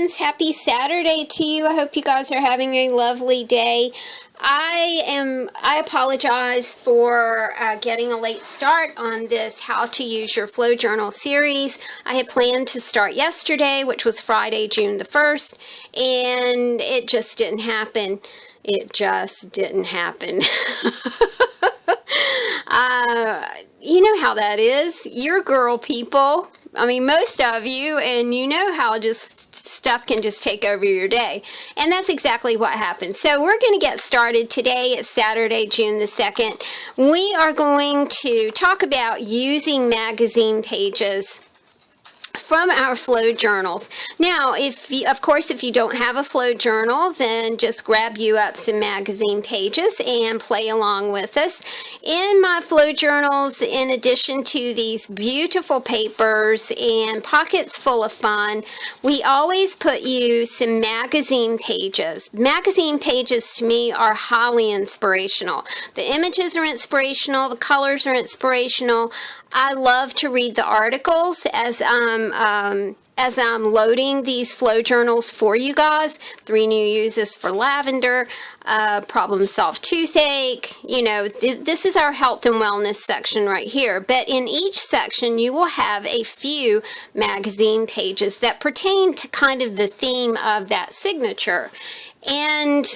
friends, happy Saturday to you. I hope you guys are having a lovely day. I apologize for getting a late start on this how to use your flow journal series. I had planned to start yesterday, which was Friday, June the 1st, and it just didn't happen. It just didn't happen. You know how that is. You're girl people. I mean, most of you, and you know how just stuff can just take over your day. And that's exactly what happened. So we're going to get started today. It's Saturday, June the 2nd. We are going to talk about using magazine pages from our flow journals. Now, of course, if you don't have a flow journal, then just grab you up some magazine pages and play along with us. In my flow journals, in addition to these beautiful papers and pockets full of fun, we always put you some magazine pages. Magazine pages to me are highly inspirational. The images are inspirational, the colors are inspirational. I love to read the articles as I'm loading these flow journals for you guys. 3 new uses for lavender, problem solved toothache. You know, this is our health and wellness section right here. But in each section, you will have a few magazine pages that pertain to kind of the theme of that signature. And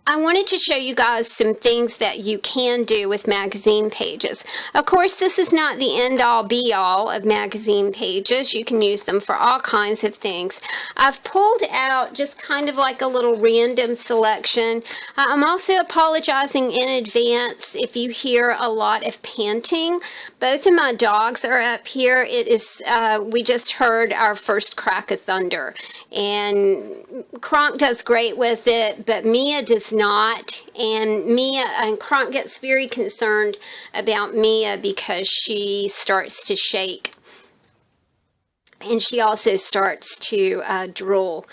I wanted to show you guys some things that you can do with magazine pages. Of course, this is not the end-all be-all of magazine pages. You can use them for all kinds of things. I've pulled out just kind of like a little random selection. I'm also apologizing in advance if you hear a lot of panting. Both of my dogs are up here. It is, we just heard our first crack of thunder. And Kronk does great with it, but Mia does not. And Mia, and Kronk gets very concerned about Mia because she starts to shake. And she also starts to drool.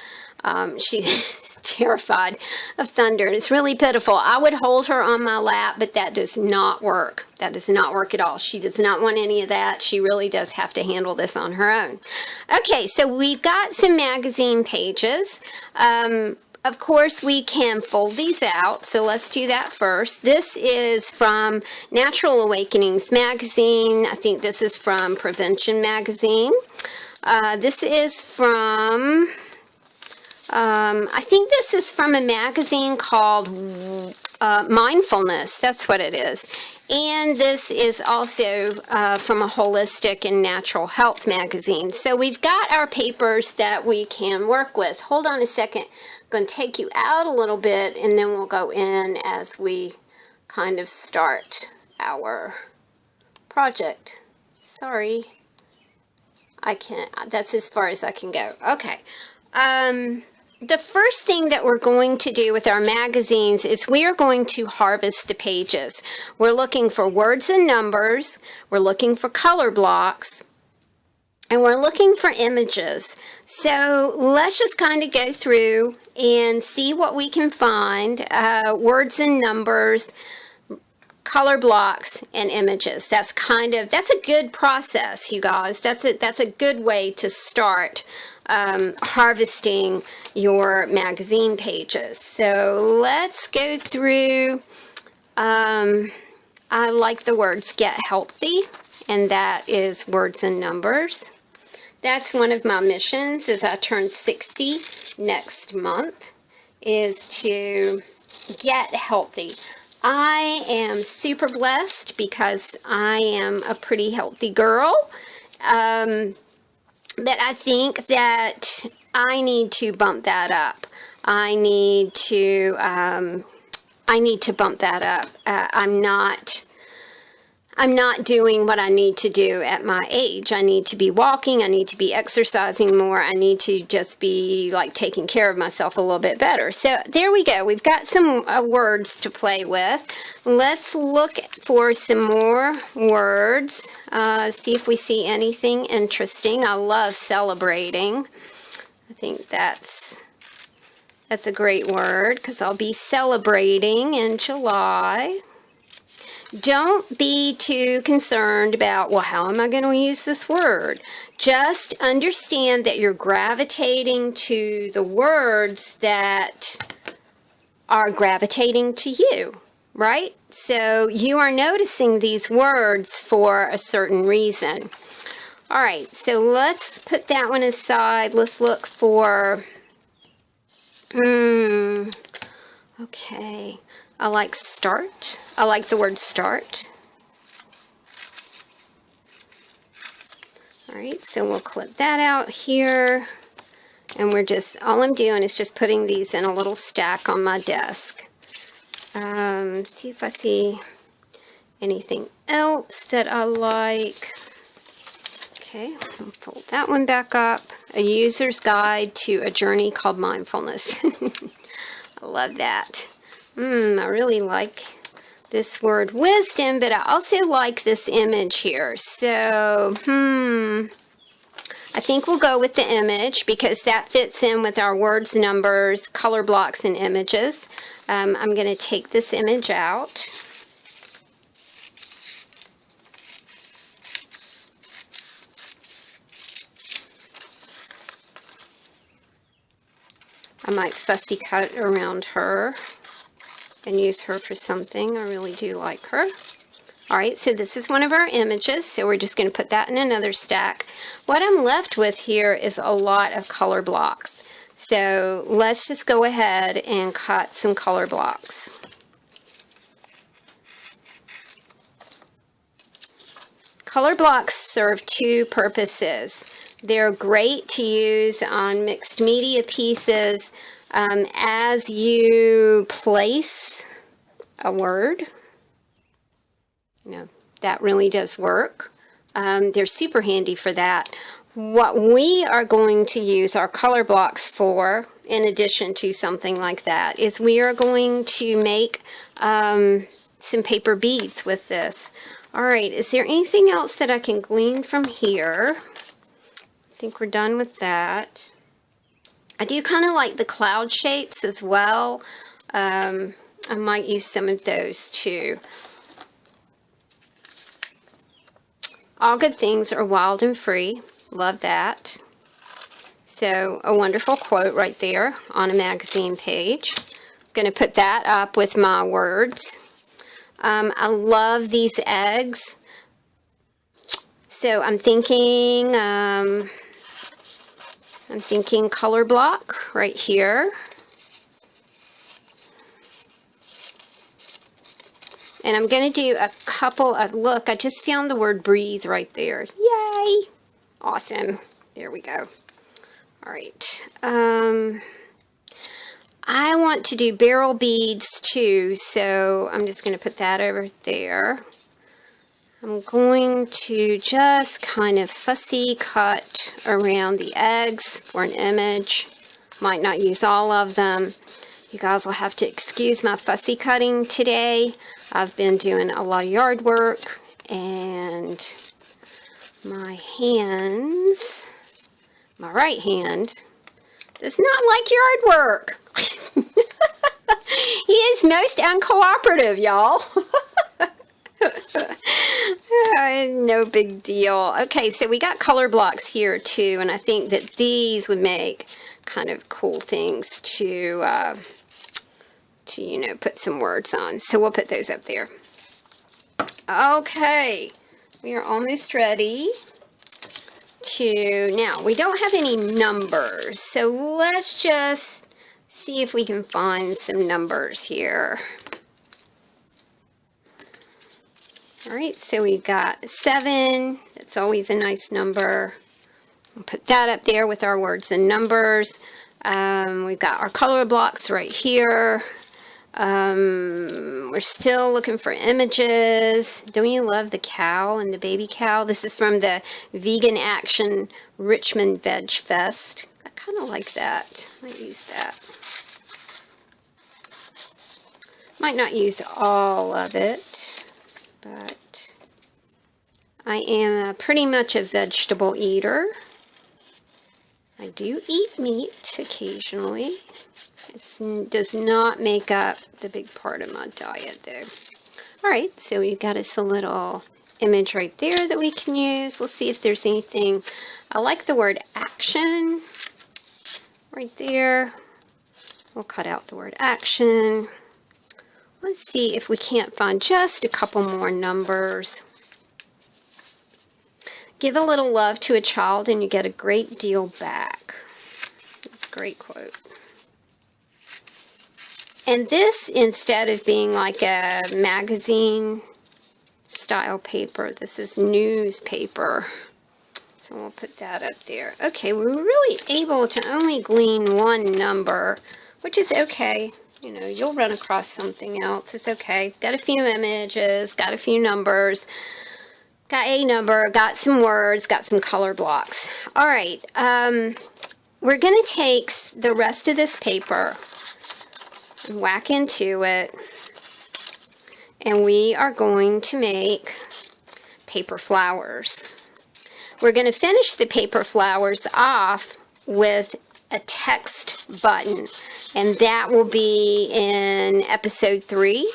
She's terrified of thunder. It's really pitiful. I would hold her on my lap, but that does not work. That does not work at all. She does not want any of that. She really does have to handle this on her own. Okay, so we've got some magazine pages. Of course, we can fold these out, so let's do that first. This is from Natural Awakenings magazine. I think this is from Prevention magazine. This is from, I think this is from a magazine called Mindfulness. That's what it is. And this is also from a Holistic and Natural Health magazine. So we've got our papers that we can work with. Hold on a second. I'm going to take you out a little bit, and then we'll go in as we kind of start our project. Sorry. I can't. That's as far as I can go. Okay. The first thing that we're going to do with our magazines is we are going to harvest the pages. We're looking for words and numbers, we're looking for color blocks, and we're looking for images. So let's just kind of go through and see what we can find. Words and numbers, color blocks, and images. That's a good process, you guys. That's a good way to start harvesting your magazine pages. So let's go through. I like the words get healthy, and that is words and numbers. That's one of my missions as I turn 60 next month, is to get healthy. I am super blessed because I am a pretty healthy girl. But I think that I need to bump that up. I need to bump that up. I'm not doing what I need to do at my age. I need to be walking. I need to be exercising more. I need to just be like taking care of myself a little bit better. So there we go. We've got some words to play with. Let's look for some more words. See if we see anything interesting. I love celebrating. I think that's a great word because I'll be celebrating in July. Don't be too concerned about, well, how am I going to use this word? Just understand that you're gravitating to the words that are gravitating to you, right? So you are noticing these words for a certain reason. All right, so let's put that one aside. Let's look for, okay. I like start. I like the word start. All right, so we'll clip that out here. And we're just, all I'm doing is just putting these in a little stack on my desk. See if I see anything else that I like. Okay, I'll fold that one back up. A user's guide to a journey called mindfulness. I love that. I really like this word wisdom, but I also like this image here. So, I think we'll go with the image because that fits in with our words, numbers, color blocks, and images. I'm going to take this image out. I might fussy cut around her and use her for something. I really do like her. Alright, so this is one of our images, so we're just going to put that in another stack. What I'm left with here is a lot of color blocks. So let's just go ahead and cut some color blocks. Color blocks serve two purposes. They're great to use on mixed media pieces as you place a word. You know, that really does work. They're super handy for that. What we are going to use our color blocks for, in addition to something like that, is we are going to make some paper beads with this. Alright, is there anything else that I can glean from here? I think we're done with that. I do kind of like the cloud shapes as well. I might use some of those too. All good things are wild and free. Love that. So, a wonderful quote right there on a magazine page. I'm going to put that up with my words. I love these eggs. So, I'm thinking color block right here. And I'm going to do a couple of, look, I just found the word breathe right there. Yay! Awesome. There we go. All right. I want to do barrel beads too, so I'm just going to put that over there. I'm going to just kind of fussy cut around the eggs for an image. Might not use all of them. You guys will have to excuse my fussy cutting today. I've been doing a lot of yard work, and my hands, my right hand, does not like yard work. He is most uncooperative, y'all. No big deal. Okay, so we got color blocks here too, and I think that these would make kind of cool things to you know, put some words on. So we'll put those up there. Okay, we are almost ready to, now we don't have any numbers, so let's just see if we can find some numbers here. Alright, so we got 7. That's always a nice number. We'll put that up there with our words and numbers. We've got our color blocks right here. We're still looking for images. Don't you love the cow and the baby cow? This is from the Vegan Action Richmond Veg Fest. I kind of like that. I might use that. Might not use all of it, but I am pretty much a vegetable eater. I do eat meat occasionally. It does not make up the big part of my diet, though. All right, so we've got us a little image right there that we can use. Let's see if there's anything. I like the word action right there. We'll cut out the word action. Let's see if we can't find just a couple more numbers. Give a little love to a child and you get a great deal back. That's a great quote. And this, instead of being like a magazine style paper, this is newspaper. So we'll put that up there. Okay, we're really able to only glean one number, which is okay. You know, you'll run across something else. It's okay. Got a few images, got a few numbers, got a number, got some words, got some color blocks. All right, we're going to take the rest of this paper and whack into it, and we are going to make paper flowers. We're going to finish the paper flowers off with a text button, and that will be in episode 3.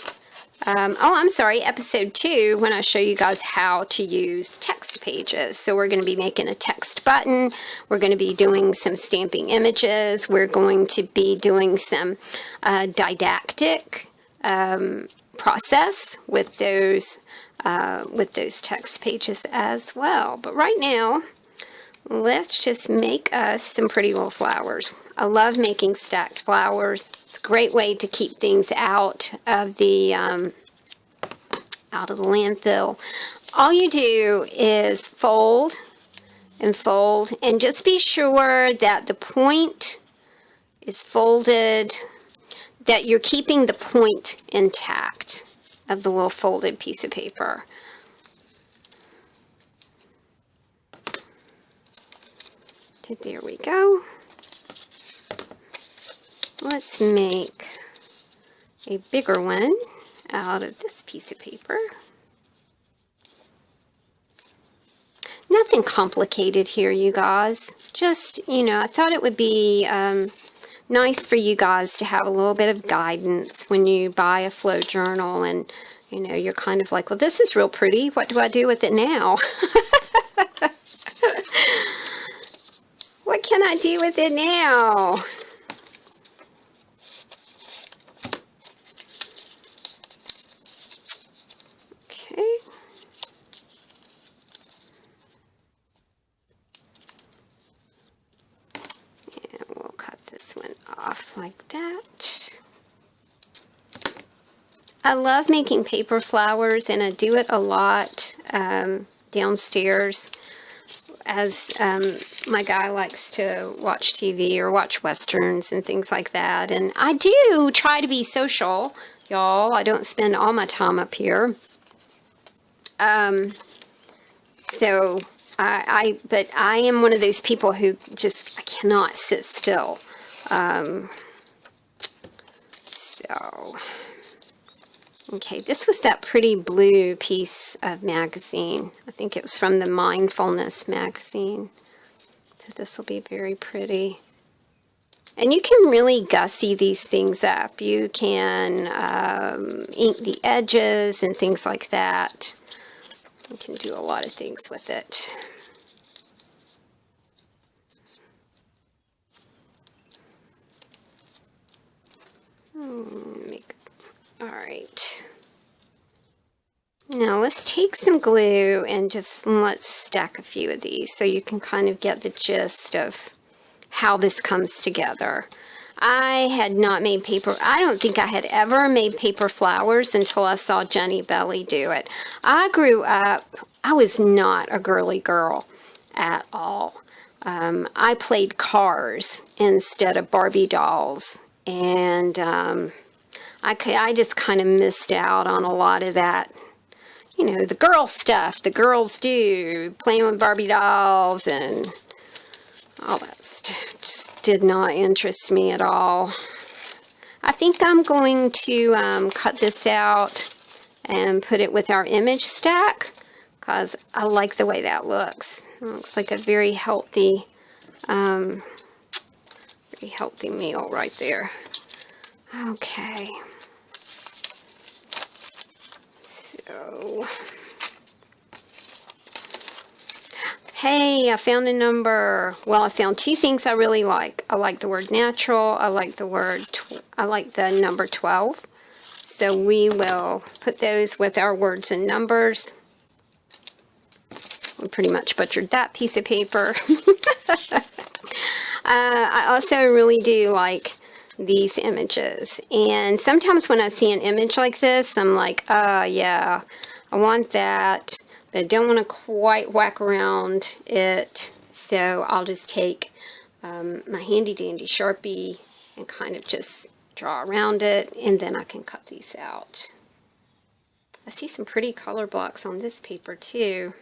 Episode 2, when I show you guys how to use text pages. So we're going to be making a text button. We're going to be doing some stamping images. We're going to be doing some didactic process with those text pages as well. But right now, let's just make us some pretty little flowers. I love making stacked flowers. It's a great way to keep things out of the landfill. All you do is fold and fold, and just be sure that the point is folded, that you're keeping the point intact of the little folded piece of paper. So there we go. Let's make a bigger one out of this piece of paper. Nothing complicated here, you guys. Just, you know, I thought it would be nice for you guys to have a little bit of guidance when you buy a flow journal, and, you know, you're kind of like, well, this is real pretty. What do I do with it now? What can I do with it now? Okay. And we'll cut this one off like that. I love making paper flowers, and I do it a lot downstairs, as my guy likes to watch TV or watch westerns and things like that. And I do try to be social, y'all. I don't spend all my time up here. But I am one of those people who just, I cannot sit still. Okay, this was that pretty blue piece of magazine. I think it was from the Mindfulness magazine. So this will be very pretty. And you can really gussy these things up. You can ink the edges and things like that. You can do a lot of things with it. All right. Now let's take some glue and just let's stack a few of these so you can kind of get the gist of how this comes together. I had not made paper, I don't think I had ever made paper flowers until I saw Jennibellie do it. I grew up, I was not a girly girl at all. I played cars instead of Barbie dolls, and I just kind of missed out on a lot of that, you know, the girl stuff the girls do, playing with Barbie dolls and all that stuff. Just did not interest me at all. I think I'm going to cut this out and put it with our image stack, because I like the way that looks. It looks like a very healthy meal right there. Okay. go. Hey, I found a number. Well, I found two things I really like. I like the word natural. I like the number 12. So we will put those with our words and numbers. I pretty much butchered that piece of paper. I also really do like these images. And sometimes when I see an image like this, I'm like, yeah, I want that. But I don't want to quite whack around it. So I'll just take my handy dandy Sharpie and kind of just draw around it, and then I can cut these out. I see some pretty color blocks on this paper too.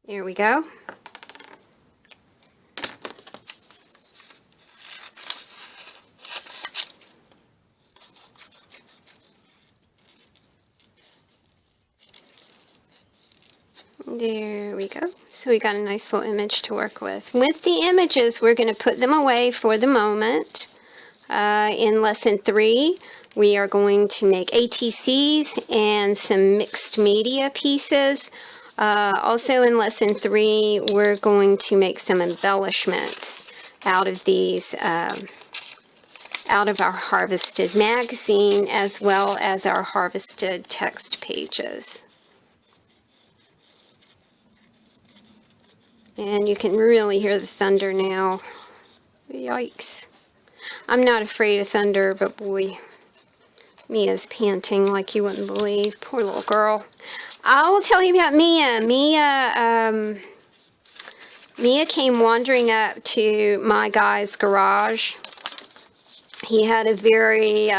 There we go. There we go. So we got a nice little image to work with. With the images, we're going to put them away for the moment. In lesson 3, we are going to make ATCs and some mixed media pieces. Also in lesson 3, we're going to make some embellishments out of these, out of our harvested magazine, as well as our harvested text pages. And you can really hear the thunder now. Yikes. I'm not afraid of thunder, but boy, Mia's panting like you wouldn't believe. Poor little girl. I will tell you about Mia. Mia came wandering up to my guy's garage. He had a very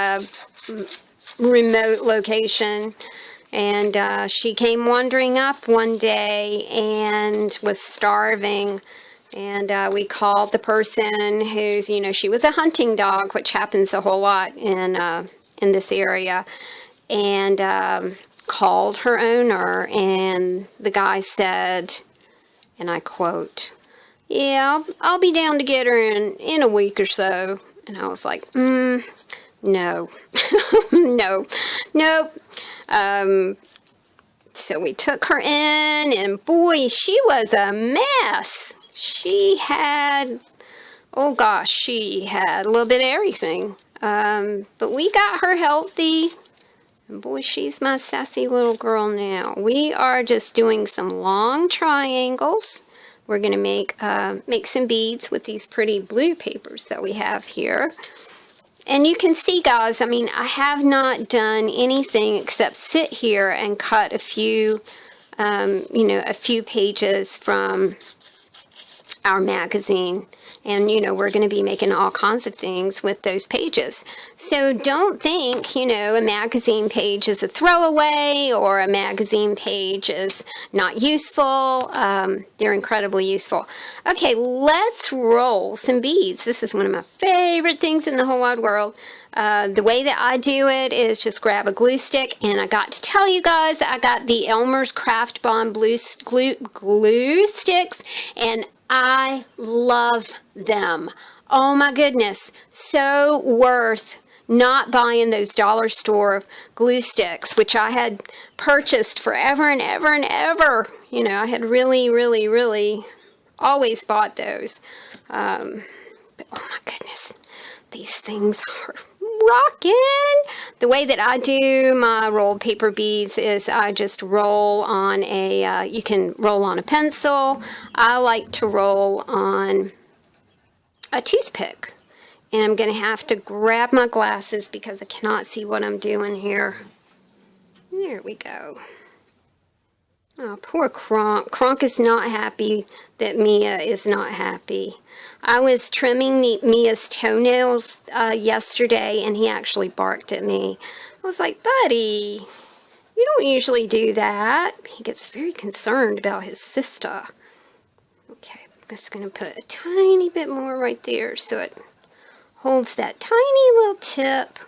remote location. And she came wandering up one day and was starving. And we called the person who's, you know, she was a hunting dog, which happens a whole lot in this area. And called her owner, and the guy said, and I quote, "Yeah, I'll be down to get her in a week or so." And I was like, no, nope. So we took her in, and boy, she was a mess. She had, oh gosh, she had a little bit of everything. But we got her healthy, and boy, she's my sassy little girl now. We are just doing some long triangles. We're going to make some beads with these pretty blue papers that we have here. And you can see, guys, I mean, I have not done anything except sit here and cut a few, a few pages from our magazine. And, you know, we're going to be making all kinds of things with those pages. So don't think, you know, a magazine page is a throwaway or a magazine page is not useful. They're incredibly useful. Okay, let's roll some beads. This is one of my favorite things in the whole wide world. The way that I do it is just grab a glue stick, and I got to tell you guys, I got the Elmer's Craft Bond glue sticks, and I love them. Oh my goodness, so worth not buying those dollar store glue sticks, which I had purchased forever and ever and ever. You know, I had really always bought those. But oh my goodness, these things are rocking. The way that I do my rolled paper beads is I just roll on a, you can roll on a pencil. I like to roll on a toothpick. And I'm going to have to grab my glasses because I cannot see what I'm doing here. There we go. Oh, poor Kronk. Kronk is not happy that Mia is not happy. I was trimming Mia's toenails yesterday, and he actually barked at me. I was like, buddy, you don't usually do that. He gets very concerned about his sister. Okay, I'm just going to put a tiny bit more right there so it holds that tiny little tip.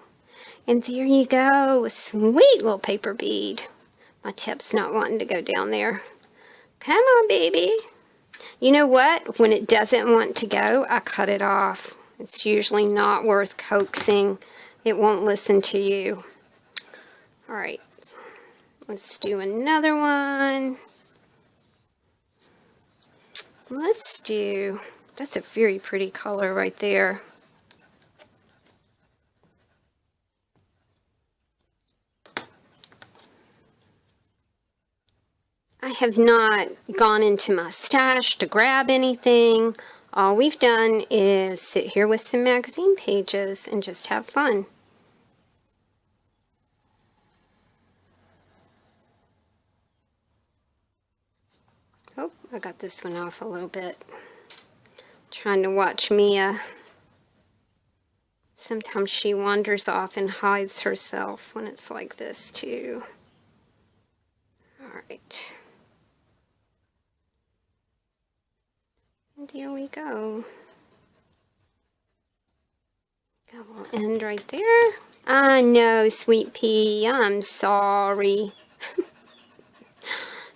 And there you go, a sweet little paper bead. My tip's not wanting to go down there. Come on, baby. You know what? When it doesn't want to go, I cut it off. It's usually not worth coaxing it won't listen to you. All right, let's do another one. Let's do, that's a very pretty color right there. I have not gone into my stash to grab anything. All we've done is sit here with some magazine pages and just have fun. Oh, I got this one off a little bit. Trying to watch Mia. Sometimes she wanders off and hides herself when it's like this too. All right. And there we go. We'll end right there. I know, sweet pea, I'm sorry.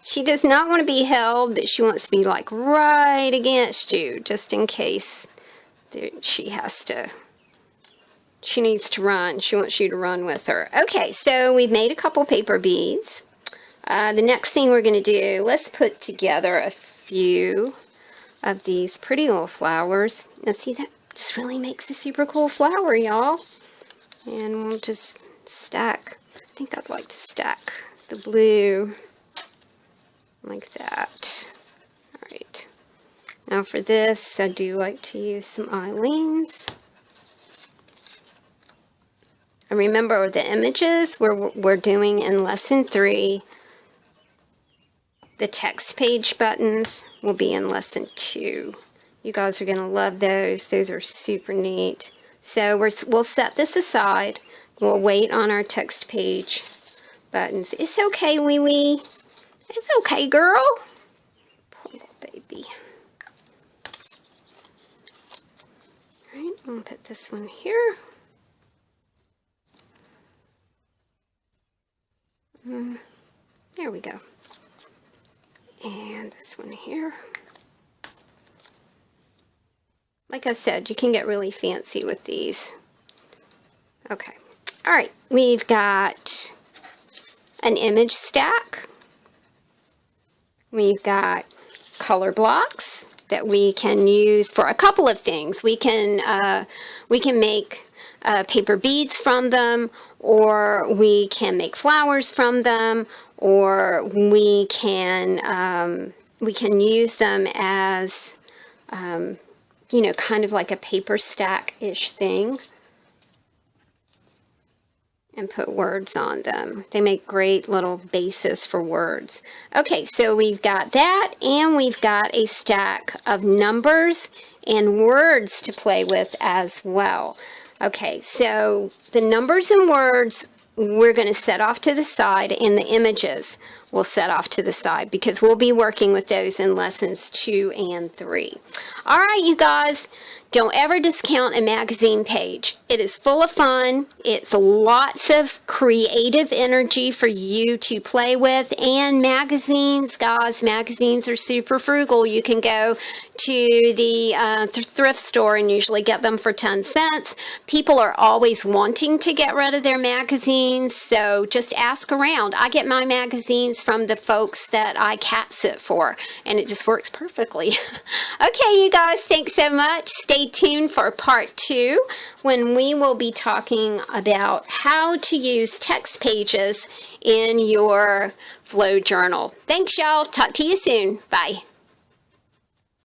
She does not want to be held, but she wants to be like right against you, just in case she needs to run. She wants you to run with her. Okay, so we've made a couple paper beads. The next thing we're going to do, let's put together a few of these pretty little flowers. Now see, that just really makes a super cool flower, y'all. And we'll just stack. I think I'd like to stack the blue like that. Alright. Now for this, I do like to use some Eileen's. And remember, the images we're doing in lesson 3. The text page buttons will be in lesson 2. You guys are going to love those. Those are super neat. So we'll set this aside. We'll wait on our text page buttons. It's okay, wee wee. It's okay, girl. Poor little baby. Alright, I'm going to put this one here. There we go. And this one here. Like I said, you can get really fancy with these. Okay. Alright, we've got an image stack. We've got color blocks that we can use for a couple of things. We can make paper beads from them, or we can make flowers from them, or we can use them as you know, kind of like a paper stack-ish thing, and put words on them. They make great little bases for words. Okay, so we've got that, and we've got a stack of numbers and words to play with as well. Okay, so the numbers and words we're going to set off to the side, and the images we'll set off to the side because we'll be working with those in lessons 2 and 3. All right, you guys, don't ever discount a magazine page. It is full of fun. It's lots of creative energy for you to play with. And magazines, guys, magazines are super frugal. You can go to the thrift store and usually get them for 10 cents. People are always wanting to get rid of their magazines, so just ask around. I get my magazines from the folks that I cat sit for, and it just works perfectly. Okay, you guys, thanks so much. Stay tuned for part 2 when we will be talking about how to use text pages in your flow journal. Thanks, y'all. Talk to you soon. Bye.